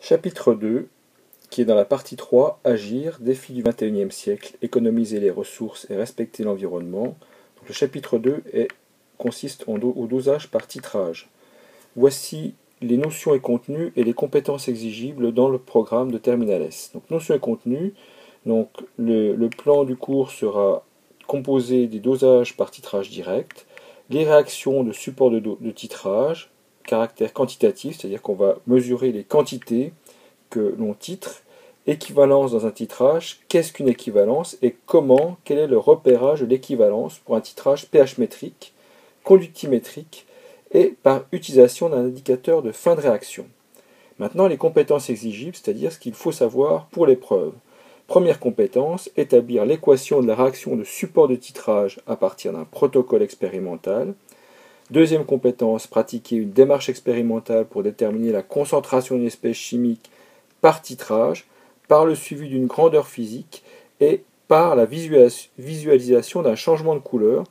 Chapitre 2, qui est dans la partie 3, Agir, défi du XXIe siècle, économiser les ressources et respecter l'environnement. Donc, le chapitre 2 consiste au dosage par titrage. Voici les notions et contenus et les compétences exigibles dans le programme de Terminal S. Donc, notions et contenus, donc, le plan du cours sera composé des dosages par titrage direct, les réactions de support de titrage, caractère quantitatif, c'est-à-dire qu'on va mesurer les quantités que l'on titre, équivalence dans un titrage, qu'est-ce qu'une équivalence et quel est le repérage de l'équivalence pour un titrage pH métrique, conductimétrique et par utilisation d'un indicateur de fin de réaction. Maintenant, les compétences exigibles, c'est-à-dire ce qu'il faut savoir pour l'épreuve. Première compétence, établir l'équation de la réaction de support de titrage à partir d'un protocole expérimental. Deuxième compétence, pratiquer une démarche expérimentale pour déterminer la concentration d'une espèce chimique par titrage, par le suivi d'une grandeur physique et par la visualisation d'un changement de couleur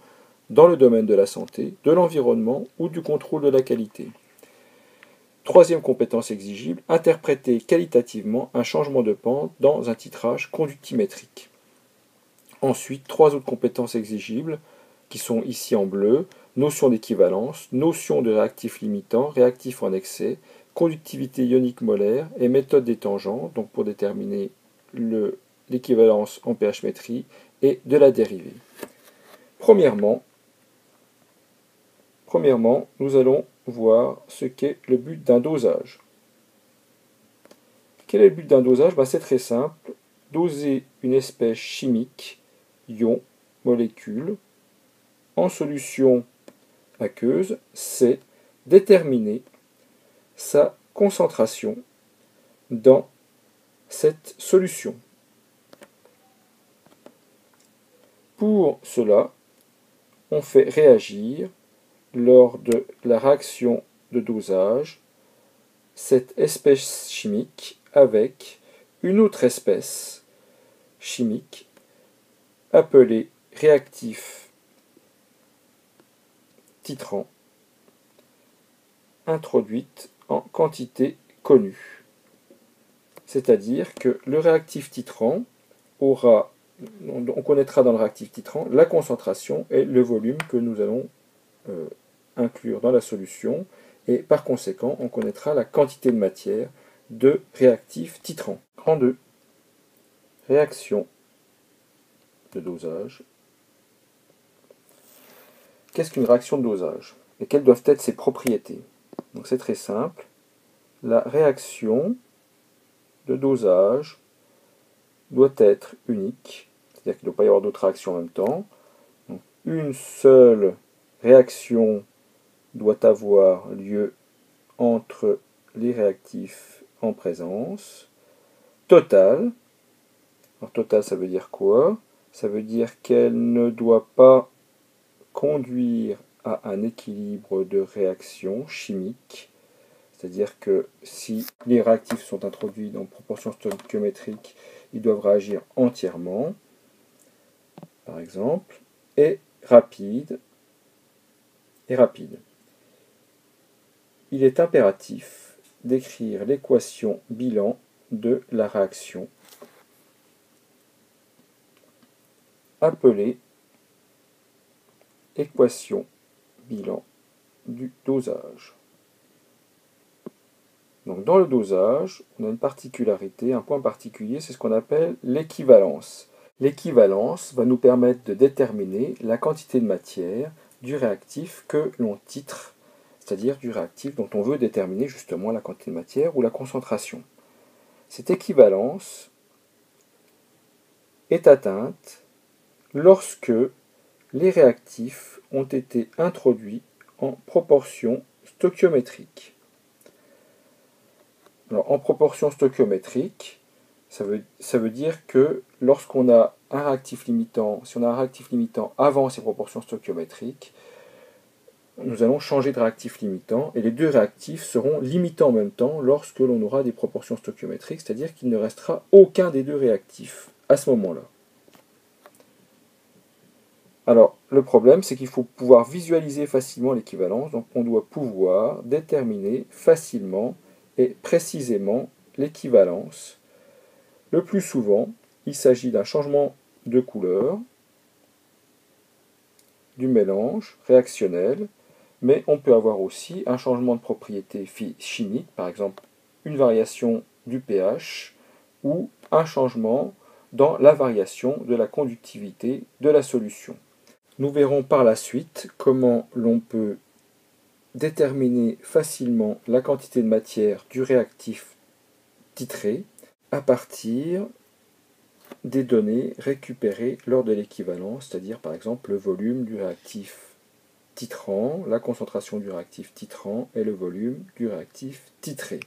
dans le domaine de la santé, de l'environnement ou du contrôle de la qualité. Troisième compétence exigible, interpréter qualitativement un changement de pente dans un titrage conductimétrique. Ensuite, trois autres compétences exigibles qui sont ici en bleu, notion d'équivalence, notion de réactif limitant, réactif en excès, conductivité ionique molaire et méthode des tangents, donc pour déterminer l'équivalence en pH métrie et de la dérivée. Premièrement, nous allons voir ce qu'est le but d'un dosage. Quel est le but d'un dosage? C'est très simple. Doser une espèce chimique, ion, molécule, en solution aqueuse, c'est déterminer sa concentration dans cette solution. Pour cela, on fait réagir lors de la réaction de dosage cette espèce chimique avec une autre espèce chimique appelée réactif titrant, introduite en quantité connue. C'est-à-dire que le réactif titrant on connaîtra dans le réactif titrant la concentration et le volume que nous allons inclure dans la solution, et par conséquent, on connaîtra la quantité de matière de réactif titrant. Grand 2. Réaction de dosage. Qu'est-ce qu'une réaction de dosage? Et quelles doivent être ses propriétés? Donc c'est très simple. La réaction de dosage doit être unique, c'est-à-dire qu'il ne doit pas y avoir d'autres réactions en même temps. Donc, une seule réaction doit avoir lieu entre les réactifs en présence. Total. Alors total, ça veut dire quoi? Ça veut dire qu'elle ne doit pas conduire à un équilibre de réaction chimique. C'est-à-dire que si les réactifs sont introduits dans proportion stoichiométrique, ils doivent réagir entièrement, par exemple, et rapide. Il est impératif d'écrire l'équation bilan de la réaction, appelée équation bilan du dosage. Donc dans le dosage, on a une particularité, un point particulier, c'est ce qu'on appelle l'équivalence. L'équivalence va nous permettre de déterminer la quantité de matière du réactif que l'on titre, c'est-à-dire du réactif dont on veut déterminer justement la quantité de matière ou la concentration. Cette équivalence est atteinte lorsque les réactifs ont été introduits en proportion stoichiométrique. Alors, en proportion stoichiométrique, ça veut dire que lorsqu'on a un réactif limitant, si on a un réactif limitant avant ces proportions stoichiométriques, nous allons changer de réactif limitant et les deux réactifs seront limitants en même temps lorsque l'on aura des proportions stoichiométriques, c'est-à-dire qu'il ne restera aucun des deux réactifs à ce moment-là. Alors, le problème, c'est qu'il faut pouvoir visualiser facilement l'équivalence, donc on doit pouvoir déterminer facilement et précisément l'équivalence. Le plus souvent, il s'agit d'un changement de couleur du mélange réactionnel, mais on peut avoir aussi un changement de propriété chimique, par exemple une variation du pH ou un changement dans la variation de la conductivité de la solution. Nous verrons par la suite comment l'on peut déterminer facilement la quantité de matière du réactif titré à partir des données récupérées lors de l'équivalence, c'est-à-dire par exemple le volume du réactif titrant, la concentration du réactif titrant et le volume du réactif titré.